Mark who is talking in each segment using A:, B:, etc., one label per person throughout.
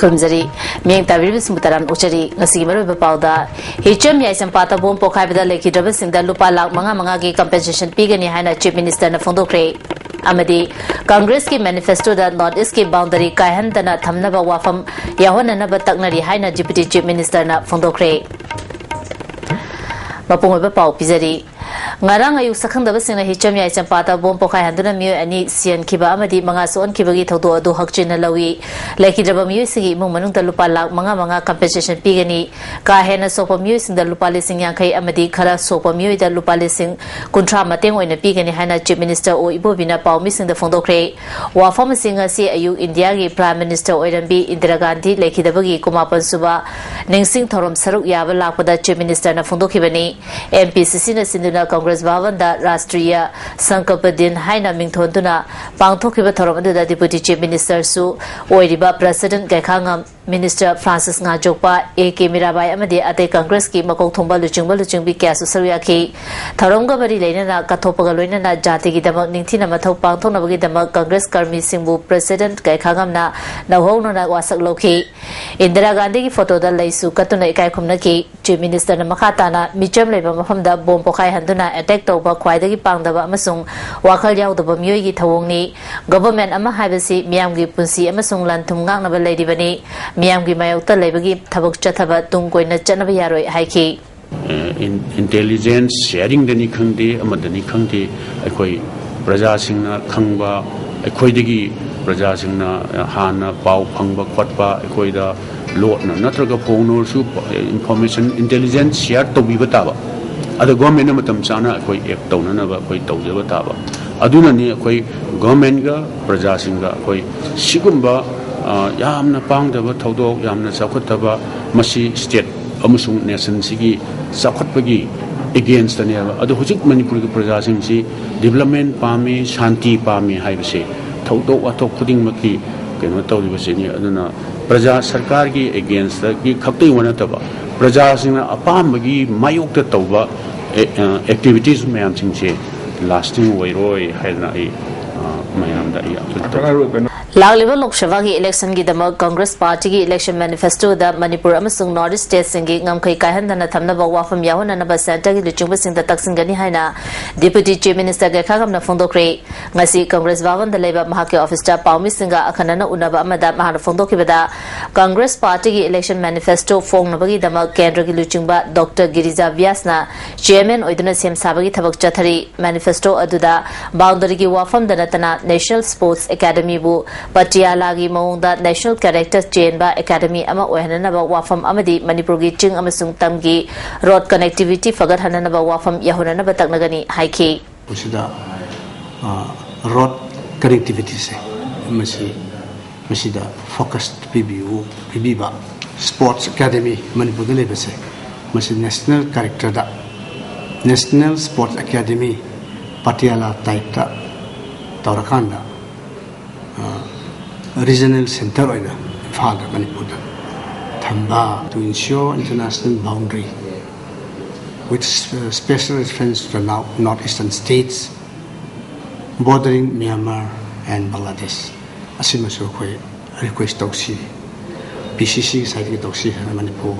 A: Kumzari, Ming Tavirus Mutaran Uchari, Nasimaru Bapauda, Hichum Yasam Pata Bom Pokabida Lake Drivers in the Lupa Lak Manga compensation Pigani Hana Chief Minister Nafondo Cray. Amadi, Congress ki manifesto that Northeast ki boundary Kaihan Dana Tamnaba Wafam, Yahona Nabataknari Hina Deputy Chief Minister Nafondo Cray. Mapunga Pau Pizari. Ngarang ayuk sakang dapat sing hicham ya isam pata bom pokai handuna miu ani sian kiba amadi manga soan kibagi thaudo adu hakchin na lawi leki draba miu singi mung manung lupa lak manga compensation pigani ka hena sopa miu sing da lupa lising yang kai amadi khara sopa miu da lupa lising kuntra mateng oina pigani hana chief minister o ibo bina pau mi sing da phongdo kre wa form singa si ayuk india gi prime minister oirambi Indira Gandhi leki dabagi kumapan suba ningsing thorom saruk yaba lakpada chief minister na phongdo khibani MPCC na sinduna Congress Bhavan da Rashtriya Sankalpa Din Haina Mingthonduna Pangthokiba Thorom da Deputy Chief Minister su Oiriba President Gakhangam Minister Francis Ngajokpa AK Mirabai amadi ate Congress ki makok thongba luchingbi kya su sarya ki Thoromga bari leina kathopaga loina na jati gi damak ningthina mathau pangthona bagi damak Congress karmi singbu President Gakhangam na nawhong na wasak lokhi Indira Gandhi ki photo da laisu katuna ikai khumna ki Chief Minister na makhata na micham leba mafamda bom pokai handuna attack tawba khwaidagi pangdaba amasung wakhal yaudaba myoi gi thawongni government ama haibasi miyam gi punsi amasung lanthum ngangnaba leidibani miyam gi mayokta leibagi thabak chathaba tungkoina chanaba yaroi haiki
B: intelligence sharing dani khangde amadani khangde akoi praja singna khangba akoidagi praja singna hana pau phangba khotba akoida lotna natraga phonor su information intelligence share to bi bataba ada government na matam chana koi act tawna na ba koi tawjaba taba aduna ni koi government ga praja singa koi sigumba yamna pangdaba thawdo yamna sakhataba masi state amusung nation sigi sakhatpagi against ne adu hujik manipur ga praja sing si development pami shanti pami haibase thawdo athok khuding maki keno tawriba se ni aduna praja sarkar gi against gi khaptai wana taba praja singna apambagi mayokta tawba activities mayam singse lasting wairoi haina ai mayam da ya
A: Lagliba Lok Sabha ki election gi dama Congress Party ki election manifesto da Manipur amasung Northeast state singi ngamkai kaihandana thamnaba wafam yahona naba center gi luchungba singda taksingani haina Deputy Chief Minister Gakhangam na phongdokre ngasi Congress Bhavan da leba mahaki office ta Paumi Singa akhanana unaba amada mahana phongdokibada Congress Party ki election manifesto fongnabagi dama kendra gi luchungba Dr. Girija Vyasna Chairman oiduna sem sabagi thabak chathari manifesto aduda boundary gi wafam da natana National Sports Academy bu Patiala gi maungda National Character Chain ba Academy ama ohanana ba wafam amadi Manipur gi ching amasung tamgi road connectivity fagat hanana ba wafam yahunana ba taknagani haiki
C: usida road connectivity se masida focused PBU Sports Academy Manipur le bese masi National Character da National Sports Academy Patiala type ta tawrakanda regional center oina father Manipur thamba to ensure international boundary with special reference to the northeastern states bordering Myanmar and Bangladesh asimaso koi request toksi PCC side ki toksi Manipur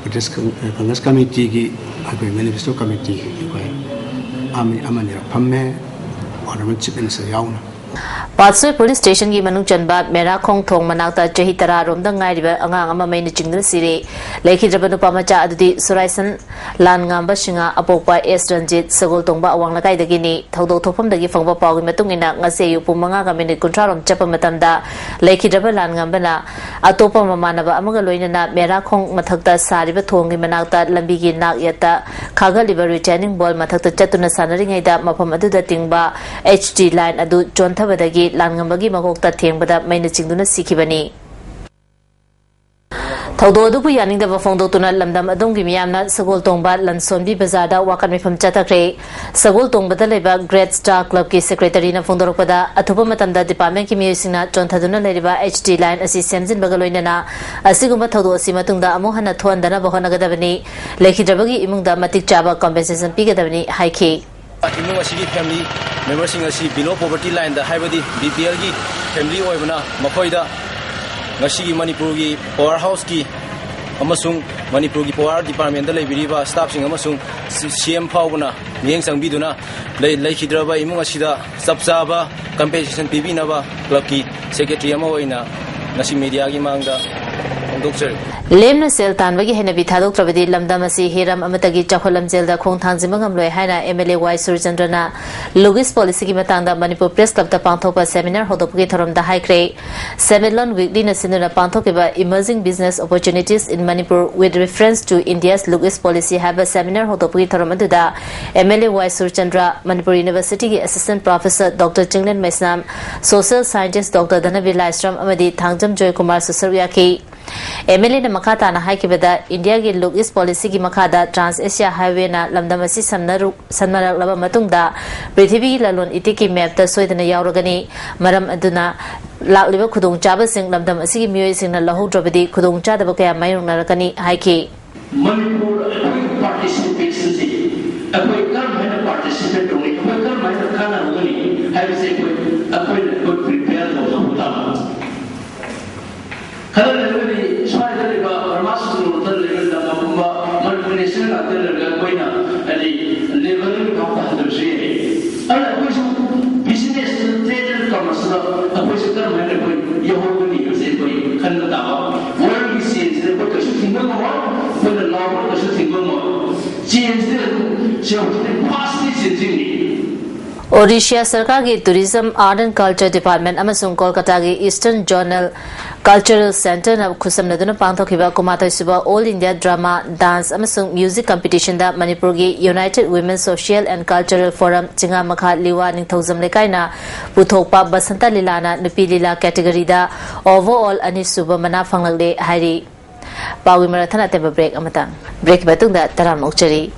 C: British Congress committee ki agoi manifesto committee koi amani phamme ornament chief minister yauna
A: Patsoi Police Station ki manung chanba mera khong thong manakta chahi tara romda ngairiba angang ama maina chingdra sire lekhi jabanu pamacha adudi suraisan lan ngamba singa apokpa S Ranjit sagol tongba awang lakai dagi ni thaudo thopam dagi fangba pawgi matung ina ngase yu pumanga ga minute kuntrarom chapa matamda lekhi jaba lan ngamba na atopa mamanaba amaga loina na mera khong mathakta sariba thongi manakta lambi gi nak yata khaga liver returning ball mathakta chatuna sanari ngaida mafam aduda tingba HD line adu chontha badagi Langambagi Magokta Timbada Maina Chinduna Sikibani. Taudo du Yaning the Fondo Tuna Lamdam Adongi Miamna, Sagol Tongba, Lansonbi Bazada, Wakami from Chatakre, Sagol Tongbada Leba, Great Star Club Ki Secretary na Fondoropada, Atupamatanda Department Kimusina, John Taduna Lediba, HD line, Assistance in Bagaloina, Asiguma Todo Simatunda, Amohana Tuandana Bohanagadavani, Leki Jabagi Imunda Matik Java Compensation Pigadavani, High Key.
D: Imung asigi family members below poverty line the hybrid BPL gi family oibna makoida ngasi Manipur gi power house ki amasung Manipur gi power department da leibiriba staff sing amasung CM fauna mieng sangbiduna leikhidra ba imung asida sapsaba compensation pibina ba club ki secretary ama oina ngasi media gi mangda
A: lemna sel tanbagi hena bi thadok trabadi lamdamasi hiram amatagi chakholam jelda khong thangjimangam loi haina MLA Y Surjandrana logis policy gi matangda Manipur Press Club ta pangthopa seminar hodopgi thoramda haikre Semelon weekly na sinuna pangthokiba emerging business opportunities in Manipur with reference to India's logis policy have a seminar hodopgi thoramduda MLA Y Surchandra Manipur University gi assistant professor Dr Chinglen Maisnam social scientist Dr Dhanavi Laistram amadi thangjam Joy Kumar Susarwyaki MLA na makata na haikibada India gi look is policy gi makada Trans Asia Highway na lamdamasi sanmarak laba matungda Prithvi lalon itiki map ta soidana yauragani maram aduna lakliba khudong chaba sing lamdam asigi miyoi sing na lahu drabadi khudong chadaba kaya mayung narakani haiki
E: Manipur participation si akoi kam haina participate hogi akoi kam haina khana hogi hai se akoi prepare ho hamta Kalau lebih soal dari bermasuk dalam level dalam kumba multinational atau level koina ali level itu apa hadir sih? Ada koi business trader kamaslah koi sekarang mana koi Yahoo ni koi koi kan tahu world business itu koi kesuh tinggal mau koi lawan kesuh tinggal mau change itu siapa pasti change ni.
A: Odisha Sarkar ki Tourism Art and Culture Department amasung Kolkata ki Eastern Journal Cultural Center na khusam naduna pangthokiba kumatai suba All India Drama Dance amasung Music Competition da Manipur ki United Women Social and Cultural Forum Chinga Makha Liwa Ningthaujam lekai na puthokpa Basanta Lilana Nupi Lila category da overall ani suba mana phanglakle hairi pawi marathon ateba break amata break batungda taram ukchari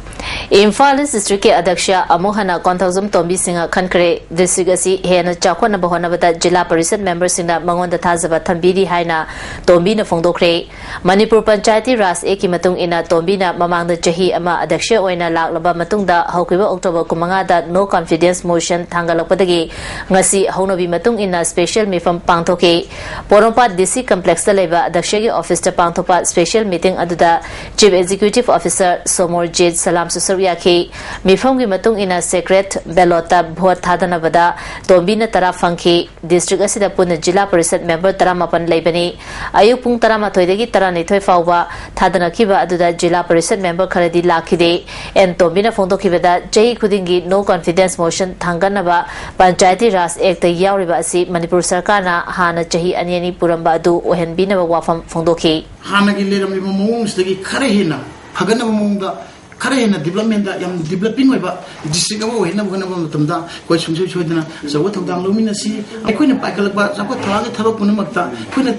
A: Imphal District ke Adaksha Amohana Konthazum Tombi Singha Khankre District asi hena chakhona bahona bata Jila Parishad members singna mangonda thazaba thambiri haina Tombi na phongdokre Manipur Panchayati Ras e ki matung ina Tombi na mamangda chahi ama Adaksha oina laklaba matungda haukiba October 9 da no confidence motion thangalakpadagi ngasi haunobi matung ina special mifam pangthoke Porompa DC complex da leba Adaksha gi office ta pangthopa special meeting aduda Chief Executive Officer Somor Jade Salam Susarwyaki mifam gi matung ina secret belota vote thadanabada Tombi na tara phangki district asida puna Jila Parishad member 18 leibani ayuk pung 13 dagi 19 fawba thadana kiba aduda Jila Parishad member kharadi lakhide en Tombi na phongdokibada jai khudingi no confidence motion thanganaba Panchayati Ras Act yauriba asi Manipur Sarkar na hana chahi aniani puramba adu ohenbi na wafam phongdoki
F: hana gi leram li mong stagi khare hina phagana mongda Karena development yang developing apa district apa wahina bukan apa matamda kau sungguh sungguh sahaja tentang luminasi aku ni pakai lepas aku terlalu terlalu punya makta aku ni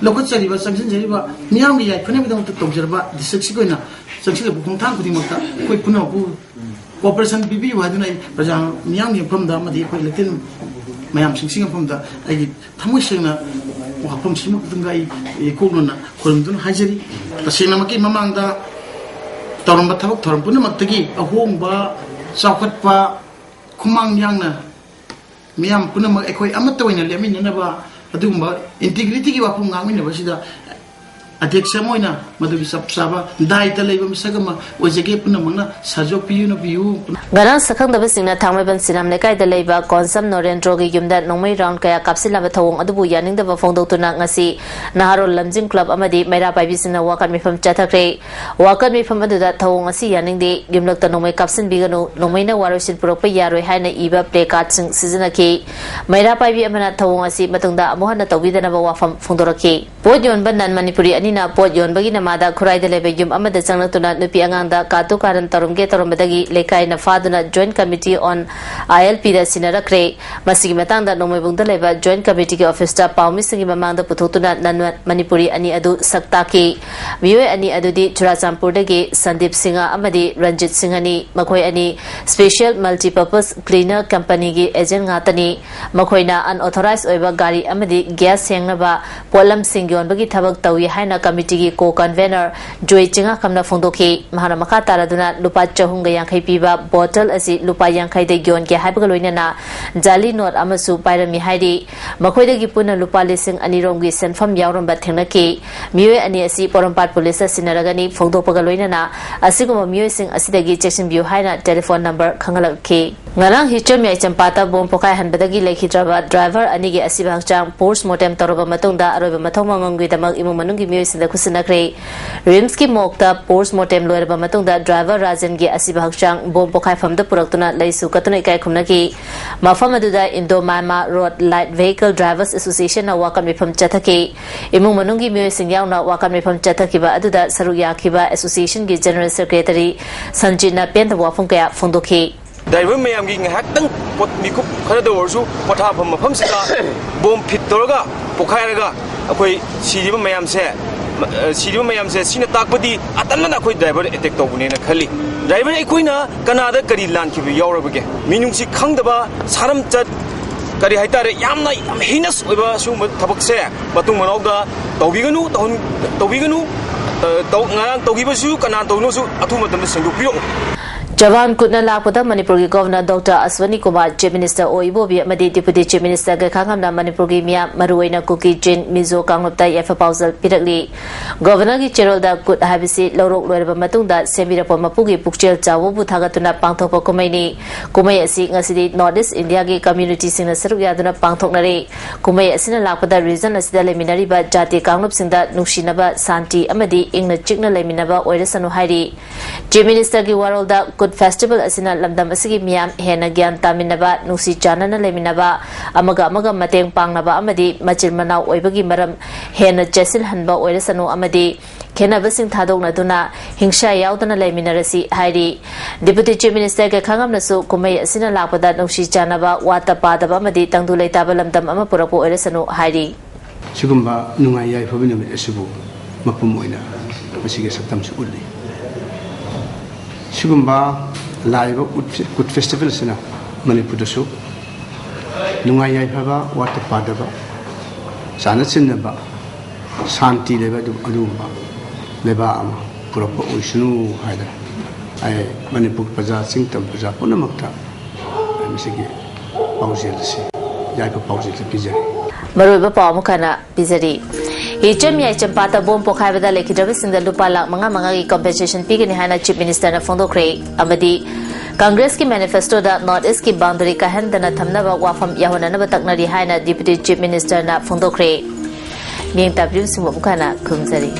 F: lokal cari bah sanction cari bah miang ni aku ni betul betul tahu cari bah district sih kau na sanction bukan tang kau di makta kau punya apa cooperation bibi wah tu na macam miang ni pun dah mati kau lekin mayam sing pun dah lagi tamu sih na wah pun sih mak tenggai kau na kau tu na hajari pasien nama kita memang dah Toram batabak toram pun nak tegi ahong ba sahabat ba kumang yang na miam pun nak ekoi amat tahu ini lihat ini na ba adu ba integrity ki ba pun ngamin na ba sida adik semua ina madu bisa saba dai talai ba misagama ojege pun nak mana sajok piu na piu
A: Garang sakhang da basingna thangmai ban sinam lekai da leiba konsam Norendro gi yumda nongmai round kaya kapsila ba thawong adubu yaning da ba phongdok tuna ngasi Naharol Lamjing Club amadi Maira Pai bisina wakat mifam chathakre wakat mifam adu da thawong asi yaning de gimlak ta nongmai kapsin biganu nongmai na warosin purok pa yaroi haina iba play card sing season ki Maira Pai bi amana thawong asi matungda amohana tawida na ba wafam phongdoraki pot yon ban nan Manipuri ani na pot yon bagi na mada khurai da lebe yum amada changnak tuna nupi angang da katu karan tarumge tarumbadagi lekai na faduna Joint Committee on ILP da sinarakre masigi matang da nongmai bungda leba Joint Committee ki office ta paumi singi mamang da puthotuna nan Manipuri ani adu sakta ki miyoy ani adu di Churachampur dagi Sandeep Singha amadi Ranjit Singha ni makoi ani Special Multipurpose Cleaner Company ki agent ngatani makoi na unauthorized oiba gari amadi gas sengnaba polam singyon bagi thabak tawi haina committee की को convener जोई चिंगा खमना फोंदोखी महाना मखा तारादुना लुपा चहुंगा यांखै पीबा बोतल असि लुपा यांखै दे Geun के हाइबगा लोइनना जाली note अमसु पाइरमी हाइदि मखोइदगी पुना लुपा लिसिंग अनिरोंगी सेनफम यावरंबा थेंगनकी मियोय अनि असि पोरमपाट पुलिस सिनरगनी फोंदोपगा लोइनना असिगुम मियोय सिंग असिदगी चेक्सिन बिउ हाइना टेलीफोन नंबर खंगलखी ngarang hichom yai champata bom pokai hanbadagi lekhidraba driver ani gi asiba hangchang postmortem toroba matungda aroba mathoma mamgi damak imung manungi miyoi sinda khusinakre rims ki mokta postmortem loiraba matungda driver rajan gi asiba hangchang bom pokai famda puraktuna laisu katuna ikai khumnaki mafam aduda indo mama road light vehicle drivers association na wakam mifam chathaki imung manungi miyoi singyau na wakam mifam chathakiba aduda saru yakhiba association gi general secretary sanjina penda wafung kaya phondokhi
D: driver ma'am की ngahak मिकुप खर दरसु पथाफम मफम सिदा bomb fit तोरगा पोखायरगा अखोई सिरिब ma'am से सिना ताकपदी अतनना अखोई driver attack तौबनेना खली driver अखोइना Kannada करी लानखिबि यावरबगे मिनुंगसि खंगदबा सारम चत करी हाइतारे यामना याम heinous ओइबा सुम थबकसे मतुंग मनौदा तौबिगनु ngarang taugibasu kana taunosu athumatam sengdupiyo
A: जवान कुटना लापदा मणिपुर की governor doctor Ashwani Kumar chief minister Ibobi अमदी डिप्यूटी चीफ मिनिस्टर के खांगमना मणिपुर की मिया मरुइना कुकी जिन मिजो कांगलपता एफ पाउजल पिरकली गवर्नर की चेरोलदा कुट हाबिसि लौरोक लोरबा मतुंगदा सेमिरप मपुगी पुक्चेल चावोबु थागतुना पांगथोप कुमैनी कुमै असि ngасidi नॉर्थ ईस्ट इंडिया की कम्युनिटी सिंगना सरुक यादुना पांगथोकनरे कुमै असिना लापदा रीजन असिदा लेमिनारिबा जाति कांगलप सिंगदा नुक्सिनबा शांति अमदी इंगना चिकना लेमिनबा ओइरसनु हाइरी चीफ मिनिस्टर की वारोलदा फेस्टिवल असना लमदम असगी मियाम हेना ज्ञान तामिनबा नुसी चानना लेमिनबा अमगा मतेंग पांगनबा अमदी मचिल मनाव ओइबगी मरम हेना चेसिल हनबा ओइरसनु अमदी खेनबसिंग थादोकनदुना हिंसा यावदना लेमिनरसी हाइरी डिप्यूटी चीफ मिनिस्टर के खांगमनसु कुमै असना लापदा नुसी चानबा वाता पादबा अमदी तंगदु लेताबा लमदम अमा पुरपो ओइरसनु हाइरी
C: सिगुम्बा नुंगाय याय फबिनम एसुबु मपुम ओइना मसिगे सत्तमसु उल्ली सिगुम्बा लाइव कुट फेस्टिवल सिना मणिपुरदसु नुंगाय याय फबा वाता पादबा साना सिन्नबा शांति लेबा अदुबा लेबा अमा पुरपो ओइसनु हायदा आय मणिपुर प्रजा सिंग तम प्रजा पुनमक्ता मसिगे पाउजेलसि याय पाउजेल पिजरी
A: मरुइबा पामुखाना पिजरी हिचम याय चंपाता बोम पोखाइबदा लेखिद्रब सिंग लुपा लाख मंगा की कंपेंसेशन पीगनी हाना चीफ मिनिस्टर ने फोंदोखरे अमदी कांग्रेस की मैनिफेस्टो दा नॉर्थ ईस्ट की बाउंड्री का हंदना थमनबा वाफम याहोननबा तकनरी हाना डिप्यूटी चीफ मिनिस्टर ना फोंदोखरे मियंग ताब्रिम सिंह मुखाना खुमजरी